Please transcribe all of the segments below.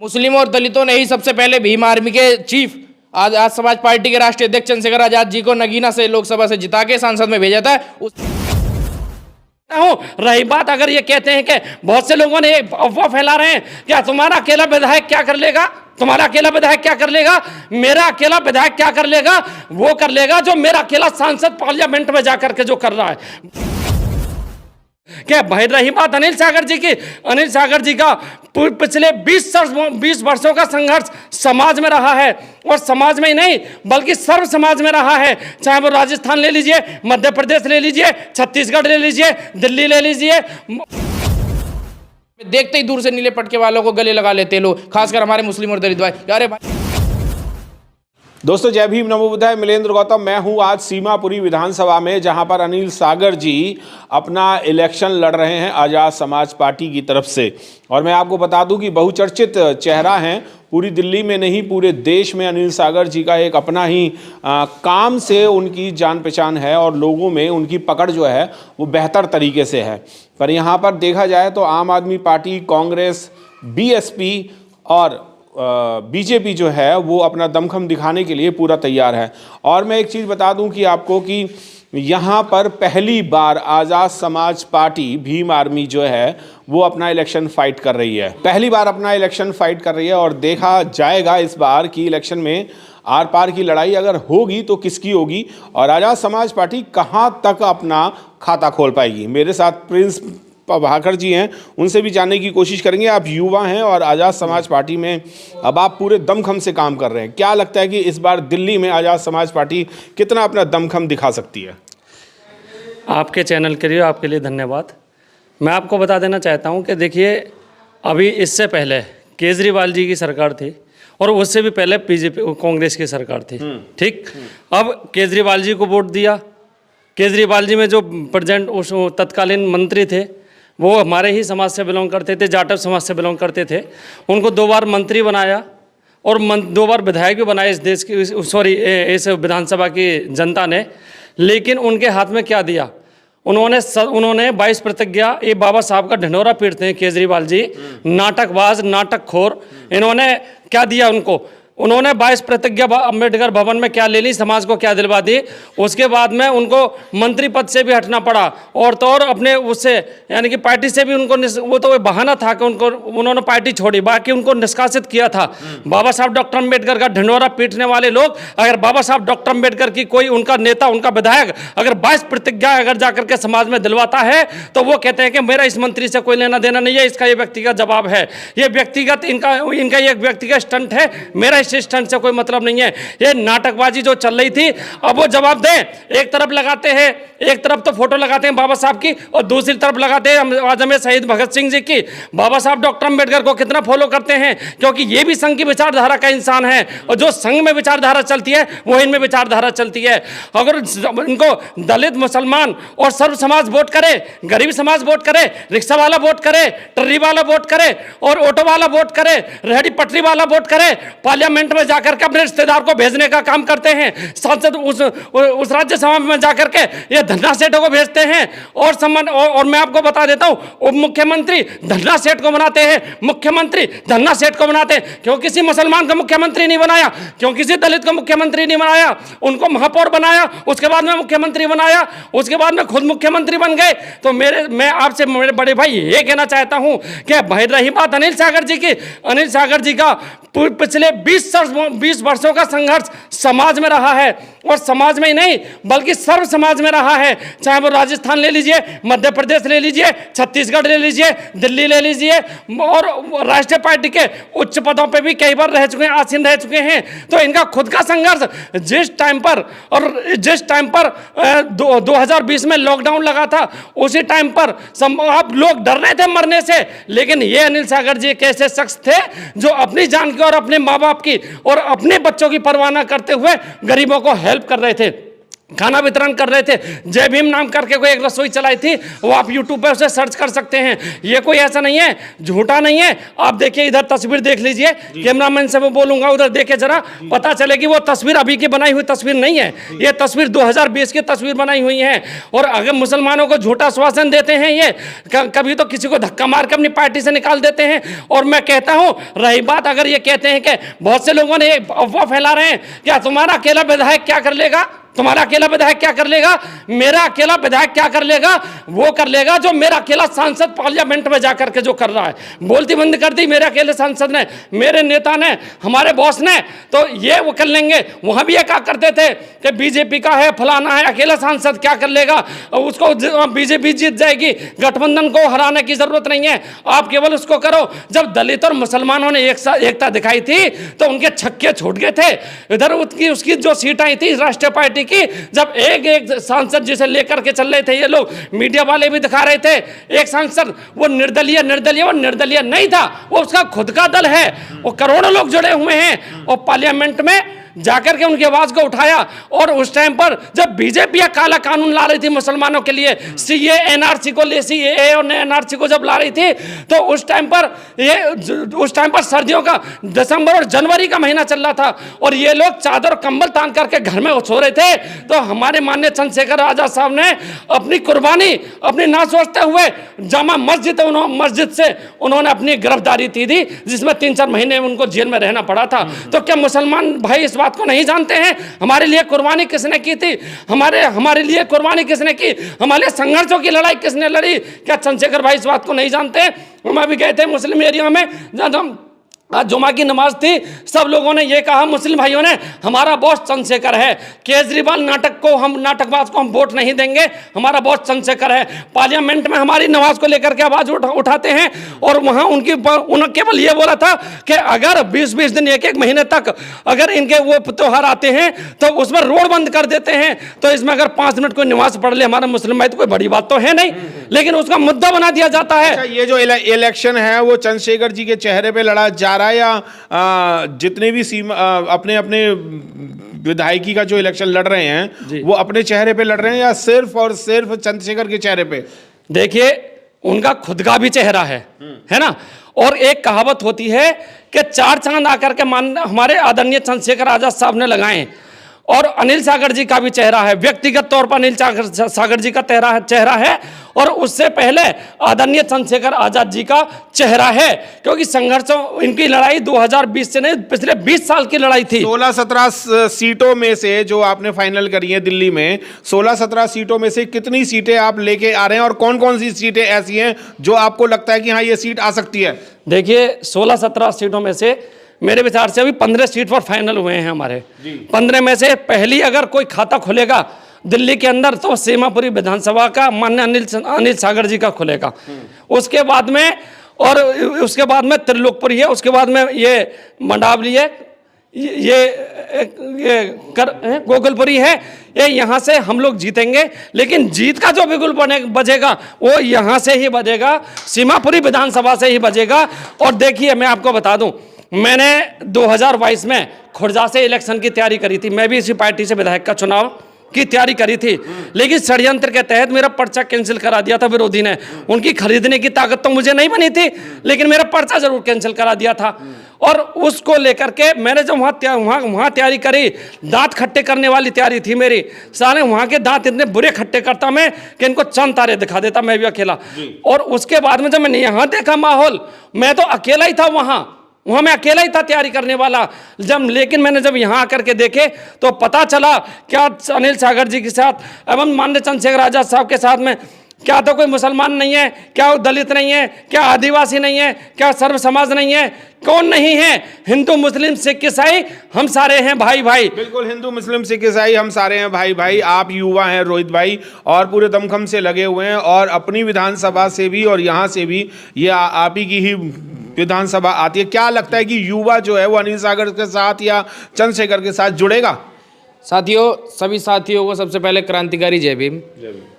मुस्लिमों और दलितों ने ही सबसे पहले भीम आर्मी के चीफ आजाद समाज पार्टी के राष्ट्रीय अध्यक्ष चंद्रशेखर आजाद जी को नगीना से लोकसभा से जिता के सांसद में भेजा था। रही बात, अगर ये कहते हैं कि बहुत से लोगों ने अफवाह फैला रहे हैं क्या तुम्हारा अकेला विधायक क्या कर लेगा, तुम्हारा अकेला विधायक क्या कर लेगा, मेरा अकेला विधायक क्या कर लेगा, वो कर लेगा जो मेरा अकेला सांसद पार्लियामेंट में जाकर के जो कर रहा है। क्या भाई रही बात अनिल सागर जी की, अनिल सागर जी का पिछले 20 वर्षों का संघर्ष समाज में रहा है, और समाज में ही नहीं बल्कि सर्व समाज में रहा है। चाहे वो राजस्थान ले लीजिए, मध्य प्रदेश ले लीजिए, छत्तीसगढ़ ले लीजिए, दिल्ली ले लीजिए, देखते ही दूर से नीले पटके वालों को गले लगा लेते लोग, खासकर हमारे मुस्लिम और दलित भाई। अरे भाई दोस्तों, जय भीम, नमो बुद्धाय। मिलेंद्र गौतम मैं हूं आज सीमापुरी विधानसभा में, जहां पर अनिल सागर जी अपना इलेक्शन लड़ रहे हैं आज़ाद समाज पार्टी की तरफ से। और मैं आपको बता दूं कि बहुचर्चित चेहरा हैं, पूरी दिल्ली में नहीं पूरे देश में अनिल सागर जी का एक अपना ही काम से उनकी जान पहचान है, और लोगों में उनकी पकड़ जो है वो बेहतर तरीके से है। पर यहाँ पर देखा जाए तो आम आदमी पार्टी, कांग्रेस, बीएसपी और बीजेपी जो है वो अपना दमखम दिखाने के लिए पूरा तैयार है। और मैं एक चीज़ बता दूं कि आपको कि यहाँ पर पहली बार आज़ाद समाज पार्टी भीम आर्मी जो है वो अपना इलेक्शन फाइट कर रही है, पहली बार अपना इलेक्शन फाइट कर रही है। और देखा जाएगा इस बार की इलेक्शन में आर पार की लड़ाई अगर होगी तो किसकी होगी, और आज़ाद समाज पार्टी कहाँ तक अपना खाता खोल पाएगी। मेरे साथ प्रिंस प्रभाकर जी हैं, उनसे भी जानने की कोशिश करेंगे। आप युवा हैं और आज़ाद समाज पार्टी में अब आप पूरे दमखम से काम कर रहे हैं, क्या लगता है कि इस बार दिल्ली में आज़ाद समाज पार्टी कितना अपना दमखम दिखा सकती है? आपके चैनल के लिए आपके लिए धन्यवाद। मैं आपको बता देना चाहता हूं कि देखिए, अभी इससे पहले केजरीवाल जी की सरकार थी, और उससे भी पहले बीजेपी कांग्रेस की सरकार थी, ठीक। अब केजरीवाल जी को वोट दिया, केजरीवाल जी में जो प्रेजेंट उस तत्कालीन मंत्री थे वो हमारे ही समाज से बिलोंग करते थे, जाटव समाज से बिलोंग करते थे। उनको 2 बार मंत्री बनाया और 2 बार विधायक भी बनाए इस देश की, इस विधानसभा की जनता ने। लेकिन उनके हाथ में क्या दिया, उन्होंने 22 प्रतिज्ञा, ये बाबा साहब का ढिंढोरा पीटते हैं केजरीवाल जी, नाटकबाज, नाटकखोर। इन्होंने क्या दिया उन्होंने 22 प्रतिज्ञा अम्बेडकर भवन में क्या ले ली, समाज को क्या दिलवा दी। उसके बाद में उनको मंत्री पद से भी हटना पड़ा, और तो और अपने उससे यानी कि पार्टी से भी उनको, वो तो बहाना था कि उन्होंने पार्टी छोड़ी, बाकी उनको निष्कासित किया था। बाबा साहब डॉक्टर अम्बेडकर का ढिंढोरा पीटने वाले लोग, अगर बाबा साहब डॉक्टर अम्बेडकर की कोई उनका नेता, उनका विधायक अगर 22 प्रतिज्ञा अगर जाकर के समाज में दिलवाता है तो वो कहते हैं कि मेरा इस मंत्री से कोई लेना देना नहीं है, इसका ये व्यक्तिगत जवाब है, ये व्यक्तिगत इनका ये व्यक्तिगत स्टंट है, मेरा स्टंट से कोई मतलब नहीं है। ये नाटकबाजी जो चल रही थी, अब वो जवाब दें। एक तरफ लगाते हैं, एक तरफ तो फोटो लगाते हैं बाबा साहब की, और दूसरी तरफ लगाते हैं आजम शहीद भगत सिंह जी की। बाबा साहब डॉक्टर अम्बेडकर को कितना फॉलो करते हैं, क्योंकि ये भी संघ की विचारधारा का इंसान है, और जो संघ में विचारधारा चलती है वो इनमें विचारधारा चलती है। अगर इनको दलित, मुसलमान और सर्व समाज वोट करे, गरीब समाज वोट करे, रिक्शा वाला वोट करे, ट्रली वाला वोट करे, और ऑटो वाला वोट करे, रेहड़ी पटरी वाला वोट करे, पार्लियामेंट में जाकर के अपने रिश्तेदार को भेजने का काम करते हैं, सांसद उस राज्यसभा में जाकर के ये धन्ना सेठों को भेजते हैं, और मैं आपको बता देता हूं, उप मुख्यमंत्री धन्ना सेठ को बनाते हैं, मुख्यमंत्री धन्ना सेठ को बनाते हैं। क्यों किसी मुसलमान का मुख्यमंत्री नहीं बनाया, क्यों किसी दलित को मुख्यमंत्री नहीं बनाया, उनको महापौर बनाया, उसके बाद में मुख्यमंत्री बनाया, उसके बाद में खुद मुख्यमंत्री बन गए। तो मैं आपसे मेरे बड़े भाई ये कहना चाहता हूं कि भाई रही बात अनिल सागर जी की, अनिल सागर जी का पिछले 20 वर्षों का संघर्ष समाज में रहा है, और समाज में ही नहीं बल्कि सर्व समाज में रहा है। चाहे वो राजस्थान ले लीजिए, मध्य प्रदेश ले लीजिए, छत्तीसगढ़ ले लीजिए, दिल्ली ले लीजिए, और राष्ट्रीय पार्टी के उच्च पदों पे भी कई बार रह चुके हैं, आसीन रह चुके हैं। तो इनका खुद का संघर्ष जिस टाइम पर 2020 में लॉकडाउन लगा था, उसी टाइम पर आप लोग डर रहे थे मरने से, लेकिन ये अनिल सागर जी एक ऐसे शख्स थे जो अपनी जान की और अपने माँ बाप की और अपने बच्चों की परवाह न करते हुए गरीबों को हेल्प कर रहे थे। खाना वितरण कर रहे थे। जय भीम नाम करके कोई एक रसोई चलाई थी, वो आप यूट्यूब पे उसे सर्च कर सकते हैं। ये कोई ऐसा नहीं है, झूठा नहीं है। आप देखिए इधर तस्वीर देख लीजिए, कैमरामैन से मैं बोलूंगा उधर देखे जरा, पता चलेगी वो तस्वीर अभी की बनाई हुई तस्वीर नहीं है। ये तस्वीर 2020 की तस्वीर बनाई हुई है। और अगर मुसलमानों को झूठा आश्वासन देते हैं ये, कभी तो किसी को धक्का मार के अपनी पार्टी से निकाल देते हैं। और मैं कहता हूं, रही बात अगर ये कहते हैं कि बहुत से लोगों ने अफवाह फैला रहे हैं, क्या तुम्हारा अकेला विधायक क्या कर लेगा, तुम्हारा अकेला विधायक क्या कर लेगा, मेरा अकेला विधायक क्या कर लेगा, वो कर लेगा जो मेरा अकेला सांसद पार्लियामेंट में जाकर के जो कर रहा है। बोलती बंद कर दी मेरे अकेले सांसद ने, मेरे नेता ने, हमारे बॉस ने, तो ये वो कर लेंगे। वहां भी ये क्या करते थे कि बीजेपी का है, फलाना है, अकेला सांसद क्या कर लेगा, उसको बीजेपी जीत जाएगी, गठबंधन को हराने की जरूरत नहीं है, आप केवल उसको करो। जब दलित और मुसलमानों ने एकता दिखाई थी तो उनके छक्के छूट गए थे। इधर उसकी जो सीट आई थी राष्ट्रीय पार्टी की, जब एक सांसद जिसे लेकर के चल रहे थे ये लोग, मीडिया वाले भी दिखा रहे थे, एक सांसद वो निर्दलीय वो निर्दलीय नहीं था, वो उसका खुद का दल है, वो करोड़ों लोग जुड़े हुए हैं, और पार्लियामेंट में जाकर के उनकी आवाज को उठाया। और उस टाइम पर जब बीजेपी काला कानून ला रही थी मुसलमानों के लिए, सीए एनआरसी को ले सीए और एनआरसी को जब ला रही थी, तो उस टाइम पर सर्दियों का दिसंबर और जनवरी का महीना चल रहा था, और ये लोग चादर कंबल तान करके घर में सो रहे थे। तो हमारे माननीय चंद्रशेखर आजाद साहब ने अपनी कुर्बानी अपनी ना सोचते हुए जामा मस्जिद से उन्होंने अपनी गिरफ्तारी थी, जिसमें 3-4 महीने उनको जेल में रहना पड़ा था। तो क्या मुसलमान भाई इस बात को नहीं जानते हैं हमारे लिए कुर्बानी किसने की थी, हमारे लिए कुर्बानी किसने की, हमारे संघर्षों की लड़ाई किसने लड़ी? क्या चंद्रशेखर भाई इस बात को नहीं जानते? हम अभी गए थे मुस्लिम एरिया में, जब आज जुमा की नमाज थी, सब लोगों ने ये कहा, मुस्लिम भाइयों ने, हमारा बॉस चंद्रशेखर है, केजरीवाल नाटकबाज को हम वोट नहीं देंगे, हमारा बॉस चंद्रशेखर है। पार्लियामेंट में हमारी नमाज को लेकर के आवाज उठाते हैं, और वहां उन्होंने केवल ये बोला था कि अगर 20-20 दिन 1-1 महीने तक अगर इनके वो त्योहार आते हैं तो उसमें रोड बंद कर देते हैं, तो इसमें अगर 5 मिनट कोई नमाज पढ़ ले हमारा मुस्लिम भाई तो कोई बड़ी बात तो है नहीं, लेकिन उसका मुद्दा बना दिया जाता है। अच्छा, ये जो इलेक्शन है वो चंद्रशेखर जी के चेहरे पे लड़ा जा रहा है, या जितने भी अपने विधायकी का जो इलेक्शन लड़ रहे हैं वो अपने चेहरे पे लड़ रहे हैं, या सिर्फ और सिर्फ चंद्रशेखर के चेहरे पे? देखिए उनका खुद का भी चेहरा है ना। और एक कहावत होती है कि 4 चांद आकर के हमारे आदरणीय चंद्रशेखर आजाद साहब ने लगाए, और अनिल सागर जी का भी चेहरा है, व्यक्तिगत तौर पर अनिल सागर जी का चेहरा है, और उससे पहले आदरणीय चंद्रशेखर आजाद जी का चेहरा है, क्योंकि संघर्षों इनकी लड़ाई 2020 से नहीं, पिछले 20 साल की लड़ाई थी। 16-17 सीटों में से जो आपने फाइनल करी है दिल्ली में, 16-17 सीटों में से कितनी सीटें आप लेके आ रहे हैं, और कौन कौन सी सीटें ऐसी हैं जो आपको लगता है कि हाँ ये सीट आ सकती है? देखिए 16-17 सीटों में से मेरे विचार से अभी 15 सीट पर फाइनल हुए हैं हमारे। 15 में से पहली अगर कोई खाता खुलेगा दिल्ली के अंदर तो सीमापुरी विधानसभा का माननीय अनिल सागर जी का खुलेगा। उसके बाद में त्रिलोकपुरी है, उसके बाद में ये मंडावली है, ये गोकुलपुरी है। ये यहाँ से हम लोग जीतेंगे, लेकिन जीत का जो बिगुल बजेगा वो यहाँ से ही बजेगा, सीमापुरी विधानसभा से ही बजेगा। और देखिए मैं आपको बता दूं, मैंने 2022 में खुर्जा से इलेक्शन की तैयारी करी थी, मैं भी इसी पार्टी से विधायक का चुनाव की तैयारी करी थी, लेकिन षड्यंत्र के तहत मेरा पर्चा कैंसिल करा दिया था विरोधी ने। उनकी खरीदने की ताकत तो मुझे नहीं बनी थी, लेकिन मेरा पर्चा जरूर कैंसिल करा दिया था। और उसको लेकर के मैंने जब वहाँ तैयारी करी, दांत खट्टे करने वाली तैयारी थी मेरी। सारे वहाँ के दांत इतने बुरे खट्टे करता मैं कि इनको चंद तारे दिखा देता मैं भी अकेला। और उसके बाद में जब मैंने यहाँ देखा माहौल, मैं तो अकेला ही था वहाँ मैं अकेला ही था तैयारी करने वाला। लेकिन मैंने जब यहाँ आकर के देखे तो पता चला क्या अनिल सागर जी के साथ एवं माननीय चंद्रशेखर आजाद साहब के साथ में क्या तो कोई मुसलमान नहीं है, क्या वो दलित नहीं है, क्या आदिवासी नहीं है, क्या सर्व समाज नहीं है, कौन नहीं है? हिंदू मुस्लिम सिख ईसाई हम सारे हैं भाई भाई। बिल्कुल, हिंदू मुस्लिम सिख ईसाई हम सारे हैं भाई भाई। आप युवा हैं रोहित भाई, और पूरे दमखम से लगे हुए हैं, और अपनी विधानसभा से भी और यहाँ से भी ये आप ही की ही विधानसभा आती है। क्या लगता है कि युवा जो है वो अनिल सागर के साथ या चंद्रशेखर के साथ जुड़ेगा? साथियों, सभी साथियों को सबसे पहले क्रांतिकारी जय भीम।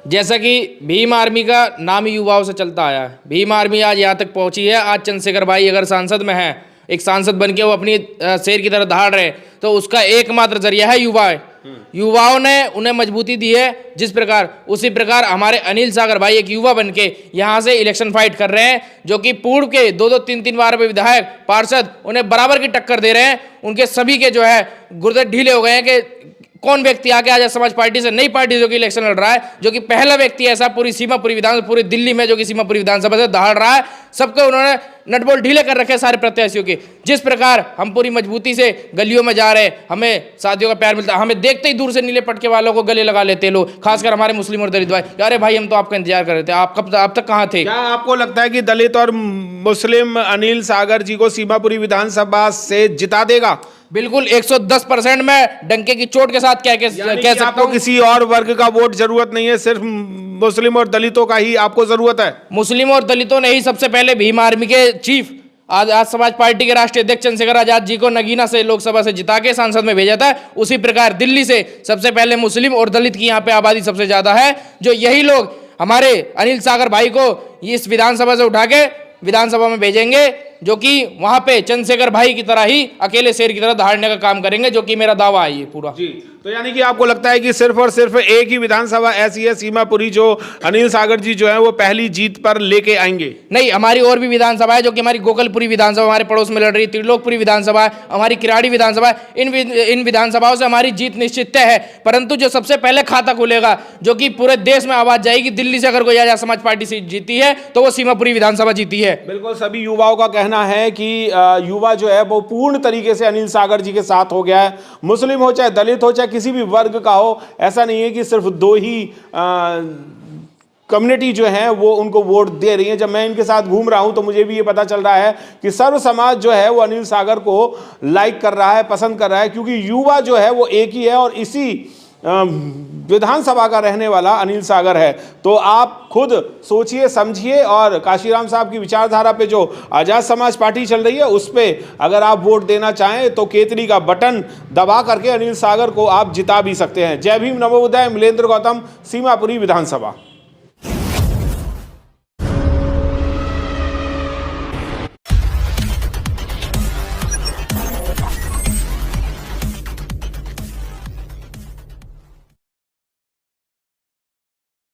जैसा कि भीम आर्मी का नाम ही युवाओं से चलता आया है, भीम आर्मी आज यहाँ तक पहुँची है। आज चंद्रशेखर भाई अगर सांसद में है, एक सांसद बन के वो अपनी शेर की तरह दहाड़ रहे, तो उसका एकमात्र जरिया है युवा है। युवाओं ने उन्हें मजबूती दी है जिस प्रकार, उसी प्रकार हमारे अनिल सागर भाई एक युवा बनके यहाँ से इलेक्शन फाइट कर रहे हैं, जो कि पूर्व के 2-2 3-3 बार में विधायक पार्षद उन्हें बराबर की टक्कर दे रहे हैं। उनके सभी के जो है गुर्दे ढीले हो गए हैं कि कौन व्यक्ति आके आजाद समाज पार्टी से, नई पार्टी जो कि इलेक्शन लड़ रहा है, जो कि पहला व्यक्ति ऐसा पूरी सीमापुरी विधानसभा, पूरी दिल्ली में जो कि सीमापुरी विधानसभा से दहाड़ रहा है। सबको उन्होंने नटबोल्ट ढीले कर रखे सारे प्रत्याशियों के। जिस प्रकार हम पूरी मजबूती से गलियों में जा रहे हैं, हमें साथियों का प्यार मिलता है, हमें देखते ही दूर से नीले पटके वालों को गले लगा लेते हैं लोग, खासकर हमारे मुस्लिम और दलित भाई। अरे भाई हम तो आपका इंतजार कर रहे थे, आप कब, आप तक कहाँ थे? क्या आपको लगता है कि दलित और मुस्लिम अनिल सागर जी को सीमापुरी विधानसभा से जिता देगा? बिल्कुल 110% में डंके की चोट के साथ कह सकता आपको हूं। किसी और वर्ग का वोट जरूरत नहीं है, सिर्फ मुस्लिम और दलितों का ही आपको जरूरत है? मुस्लिम और दलितों ने ही सबसे पहले भीम आर्मी के चीफ आजाद समाज पार्टी के राष्ट्रीय अध्यक्ष चंद्रशेखर आजाद जी को नगीना से लोकसभा से जिता के सांसद में भेजा था। उसी प्रकार दिल्ली से सबसे पहले मुस्लिम और दलित की यहाँ पे आबादी सबसे ज्यादा है, जो यही लोग हमारे अनिल सागर भाई को इस विधानसभा से उठा के विधानसभा में भेजेंगे, जो कि वहां पे चंद्रशेखर भाई की तरह ही अकेले शेर की तरह दहाड़ने का काम करेंगे, जो कि मेरा दावा है ये पूरा। जी, तो यानी कि आपको लगता है कि सिर्फ और सिर्फ एक ही विधानसभा ऐसी है सीमापुरी जो अनिल सागर जी जो है वो पहली जीत पर लेके आएंगे? नहीं, हमारी और भी विधानसभा है, जो कि हमारी गोकलपुरी विधानसभा हमारे पड़ोस में लड़ रही, त्रिलोकपुरी विधानसभा है, हमारी किराड़ी विधानसभा है। इन विधानसभाओं से हमारी जीत निश्चित तय है। परंतु जो सबसे पहले खाता खुलेगा, जो कि पूरे देश में आवाज जाएगी, दिल्ली से अगर कोई आजाद समाज पार्टी से जीती है तो वो सीमापुरी विधानसभा जीती है। बिल्कुल, सभी युवाओं का कहना है कि युवा जो है वो पूर्ण तरीके से अनिल सागर जी के साथ हो गया है। मुस्लिम हो चाहे दलित हो चाहे किसी भी वर्ग का हो, ऐसा नहीं है कि सिर्फ दो ही कम्युनिटी जो है वो उनको वोट दे रही है। जब मैं इनके साथ घूम रहा हूं तो मुझे भी ये पता चल रहा है कि सर्व समाज जो है वो अनिल सागर को लाइक कर रहा है, पसंद कर रहा है, क्योंकि युवा जो है वो एक ही है और इसी विधानसभा का रहने वाला अनिल सागर है। तो आप खुद सोचिए, समझिए और काशीराम साहब की विचारधारा पे जो आजाद समाज पार्टी चल रही है उस पे अगर आप वोट देना चाहें तो केतली का बटन दबा करके अनिल सागर को आप जिता भी सकते हैं। जय भीम, नमो बुद्धाय। मिलेंद्र गौतम, सीमापुरी विधानसभा।